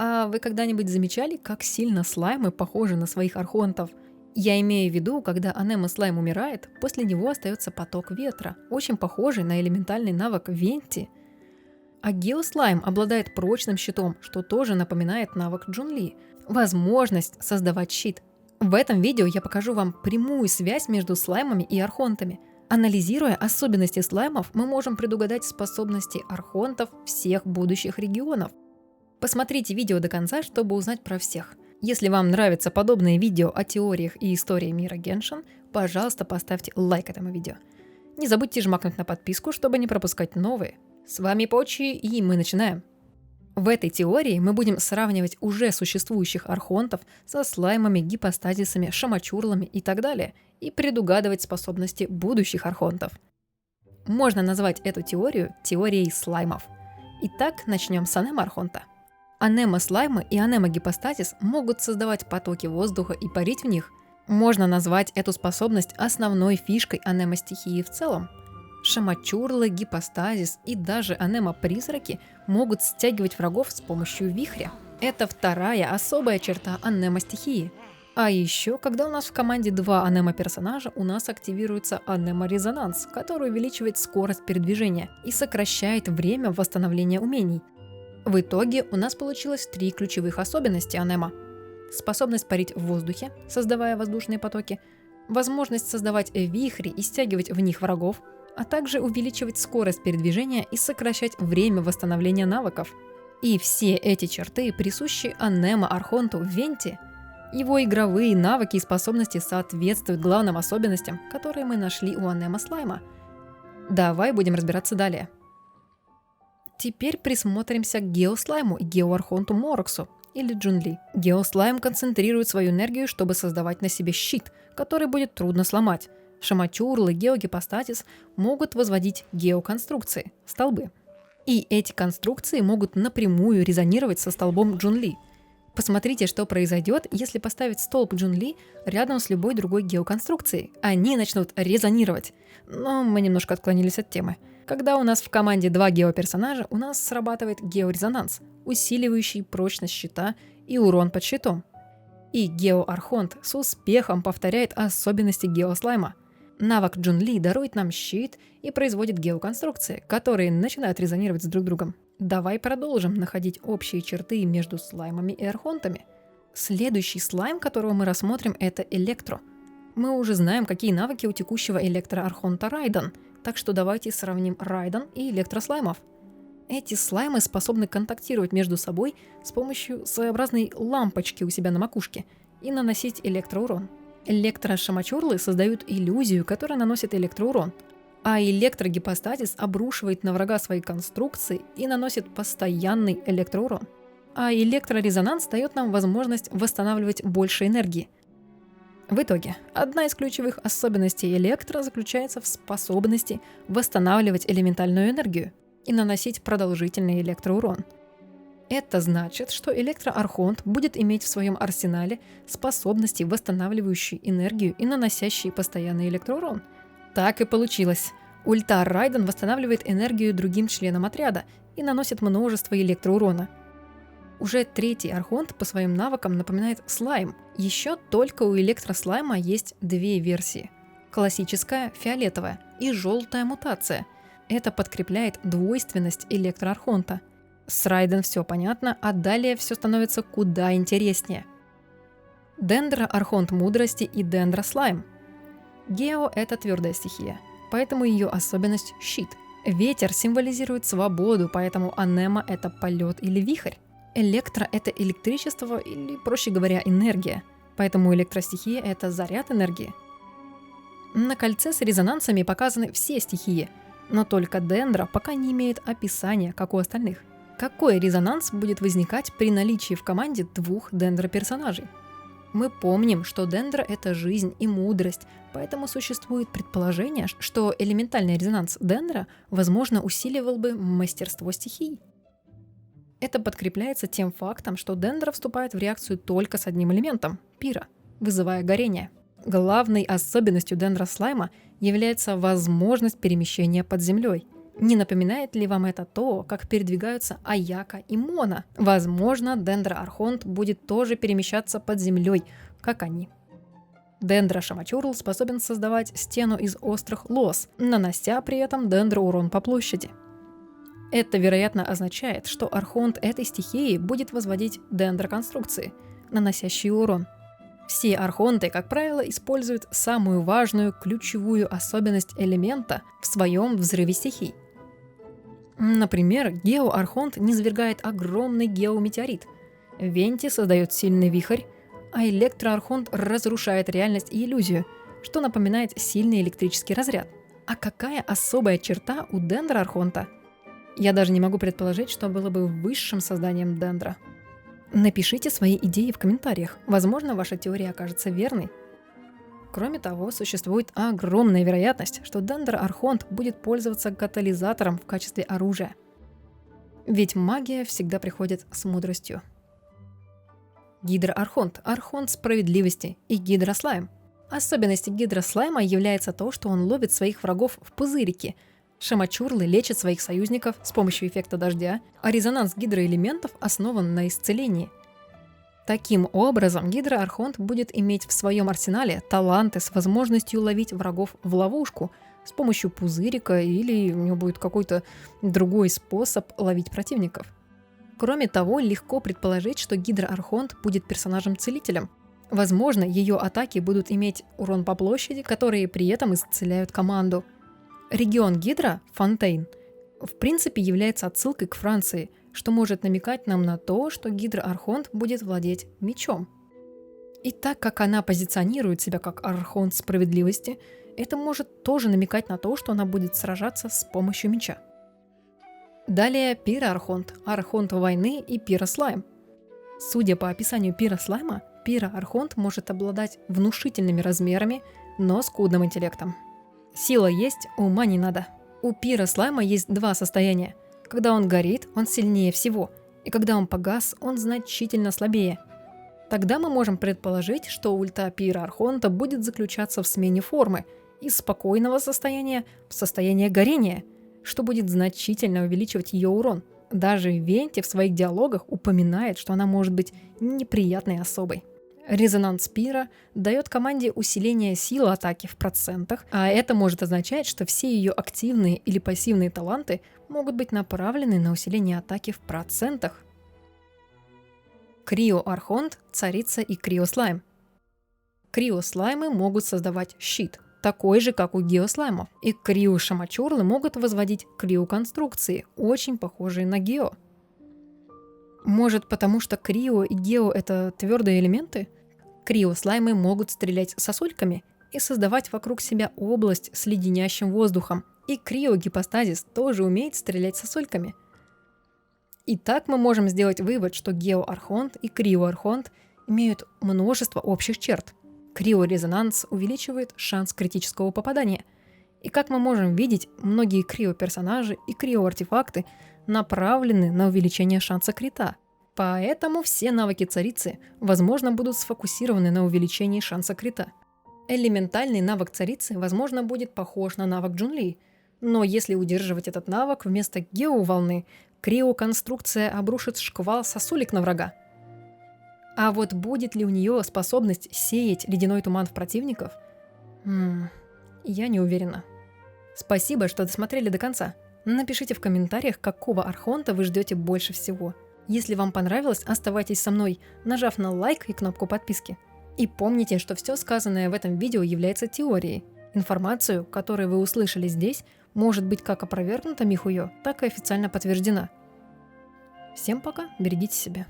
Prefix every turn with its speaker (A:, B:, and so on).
A: А вы когда-нибудь замечали, как сильно слаймы похожи на своих архонтов? Я имею в виду, когда анема-слайм умирает, после него остается поток ветра, очень похожий на элементальный навык Венти. А геослайм обладает прочным щитом, что тоже напоминает навык Джунли – возможность создавать щит. В этом видео я покажу вам прямую связь между слаймами и архонтами. Анализируя особенности слаймов, мы можем предугадать способности архонтов всех будущих регионов. Посмотрите видео до конца, чтобы узнать про всех. Если вам нравятся подобные видео о теориях и истории мира Геншин, пожалуйста, поставьте лайк этому видео. Не забудьте жмакнуть на подписку, чтобы не пропускать новые. С вами Почи, и мы начинаем. В этой теории мы будем сравнивать уже существующих архонтов со слаймами, гипостазисами, шамачурлами и так далее, и предугадывать способности будущих архонтов. Можно назвать эту теорию теорией слаймов. Итак, начнем с анема-архонта. Анема-слаймы и анема-гипостазис могут создавать потоки воздуха и парить в них. Можно назвать эту способность основной фишкой анема-стихии в целом. Шамачурлы, гипостазис и даже анема-призраки могут стягивать врагов с помощью вихря. Это вторая особая черта анема-стихии. А еще, когда у нас в команде два анема-персонажа, у нас активируется анема-резонанс, который увеличивает скорость передвижения и сокращает время восстановления умений. В итоге у нас получилось 3 ключевых особенности анема. Способность парить в воздухе, создавая воздушные потоки, возможность создавать вихри и стягивать в них врагов, а также увеличивать скорость передвижения и сокращать время восстановления навыков. И все эти черты присущи анема-архонту Венти. Его игровые навыки и способности соответствуют главным особенностям, которые мы нашли у анема-слайма. Давай будем разбираться далее. Теперь присмотримся к геослайму и геоархонту Мороксу, или Джунли. Геослайм концентрирует свою энергию, чтобы создавать на себе щит, который будет трудно сломать. Шамачурлы, геогипостазис могут возводить геоконструкции – столбы. И эти конструкции могут напрямую резонировать со столбом Джунли. Посмотрите, что произойдет, если поставить столб Джунли рядом с любой другой геоконструкцией. Они начнут резонировать. Но мы немножко отклонились от темы. Когда у нас в команде два геоперсонажа, у нас срабатывает георезонанс, усиливающий прочность щита и урон под щитом. И геоархонт с успехом повторяет особенности геослайма. Навык Джунли дарует нам щит и производит геоконструкции, которые начинают резонировать с друг другом. Давай продолжим находить общие черты между слаймами и архонтами. Следующий слайм, которого мы рассмотрим, это Электро. Мы уже знаем, какие навыки у текущего электроархонта Райден, так что давайте сравним Райден и электрослаймов. Эти слаймы способны контактировать между собой с помощью своеобразной лампочки у себя на макушке и наносить электроурон. Электрошамачурлы создают иллюзию, которая наносит электроурон, а электрогипостазис обрушивает на врага свои конструкции и наносит постоянный электроурон. А электрорезонанс дает нам возможность восстанавливать больше энергии. В итоге, одна из ключевых особенностей электро заключается в способности восстанавливать элементальную энергию и наносить продолжительный электроурон. Это значит, что электроархонт будет иметь в своем арсенале способности, восстанавливающие энергию и наносящие постоянный электроурон. Так и получилось. Ульта Райден восстанавливает энергию другим членам отряда и наносит множество электроурона. Уже третий архонт по своим навыкам напоминает слайм. Еще только у электрослайма есть две версии. Классическая, фиолетовая, и желтая мутация. Это подкрепляет двойственность электроархонта. С Райден все понятно, а далее все становится куда интереснее. Дендро-архонт мудрости и дендрослайм. Гео – это твердая стихия, поэтому ее особенность – щит. Ветер символизирует свободу, поэтому анема – это полет или вихрь. Электро – это электричество или, проще говоря, энергия, поэтому электростихия – это заряд энергии. На кольце с резонансами показаны все стихии, но только дендро пока не имеет описания, как у остальных. Какой резонанс будет возникать при наличии в команде двух дендро-персонажей? Мы помним, что дендро – это жизнь и мудрость, поэтому существует предположение, что элементальный резонанс дендро, возможно, усиливал бы мастерство стихий. Это подкрепляется тем фактом, что дендро вступает в реакцию только с одним элементом – пира, вызывая горение. Главной особенностью дендрослайма является возможность перемещения под землей. Не напоминает ли вам это то, как передвигаются Аяка и Мона? Возможно, Дендра-архонт будет тоже перемещаться под землей, как они. Дендра-шамачурл способен создавать стену из острых лоз, нанося при этом Дендра урон по площади. Это, вероятно, означает, что архонт этой стихии будет возводить дендро-конструкции, наносящие урон. Все архонты, как правило, используют самую важную ключевую особенность элемента в своем взрыве стихий. Например, геоархонт низвергает огромный геометеорит, Венти создает сильный вихрь, а электроархонт разрушает реальность и иллюзию, что напоминает сильный электрический разряд. А какая особая черта у Дендра-архонта? Я даже не могу предположить, что было бы высшим созданием Дендра. Напишите свои идеи в комментариях, возможно, ваша теория окажется верной. Кроме того, существует огромная вероятность, что Дендра-архонт будет пользоваться катализатором в качестве оружия. Ведь магия всегда приходит с мудростью. Гидра-архонт – архонт справедливости и гидрослайм. Особенностью гидрослайма является то, что он ловит своих врагов в пузырики. Шамачурлы лечат своих союзников с помощью эффекта дождя, а резонанс гидроэлементов основан на исцелении. Таким образом, гидроархонт будет иметь в своем арсенале таланты с возможностью ловить врагов в ловушку с помощью пузырика, или у него будет какой-то другой способ ловить противников. Кроме того, легко предположить, что гидроархонт будет персонажем-целителем. Возможно, ее атаки будут иметь урон по площади, которые при этом исцеляют команду. Регион Гидра, Фонтейн, в принципе является отсылкой к Франции, что может намекать нам на то, что гидроархонт будет владеть мечом. И так как она позиционирует себя как архонт справедливости, это может тоже намекать на то, что она будет сражаться с помощью меча. Далее пироархонт, архонт войны и пирослайм. Судя по описанию пирослайма, пироархонт может обладать внушительными размерами, но скудным интеллектом. Сила есть, ума не надо. У пирослайма есть два состояния. Когда он горит, он сильнее всего, и когда он погас, он значительно слабее. Тогда мы можем предположить, что ульта пироархонта будет заключаться в смене формы из спокойного состояния в состояние горения, что будет значительно увеличивать ее урон. Даже Венти в своих диалогах упоминает, что она может быть неприятной особой. Резонанс пира дает команде усиление силы атаки в процентах, а это может означать, что все ее активные или пассивные таланты могут быть направлены на усиление атаки в процентах. Криоархонт, царица и криослайм. Криослаймы могут создавать щит, такой же, как у геослаймов, и криошамачурлы могут возводить криоконструкции, очень похожие на гео. Может, потому что крио и гео — это твердые элементы? Криослаймы могут стрелять сосульками и создавать вокруг себя область с леденящим воздухом, и криогипостазис тоже умеет стрелять сосульками. Итак, мы можем сделать вывод, что геоархонт и криоархонт имеют множество общих черт. Криорезонанс увеличивает шанс критического попадания. И как мы можем видеть, многие крио-персонажи и крио-артефакты направлены на увеличение шанса крита. Поэтому все навыки царицы, возможно, будут сфокусированы на увеличении шанса крита. Элементальный навык царицы, возможно, будет похож на навык Джунли, но если удерживать этот навык вместо гео-волны, крио-конструкция обрушит шквал сосулек на врага. А вот будет ли у нее способность сеять ледяной туман в противников? Я не уверена. Спасибо, что досмотрели до конца. Напишите в комментариях, какого архонта вы ждете больше всего. Если вам понравилось, оставайтесь со мной, нажав на лайк и кнопку подписки. И помните, что все сказанное в этом видео является теорией. Информацию, которую вы услышали здесь, может быть как опровергнута Михуё, так и официально подтверждена. Всем пока, берегите себя.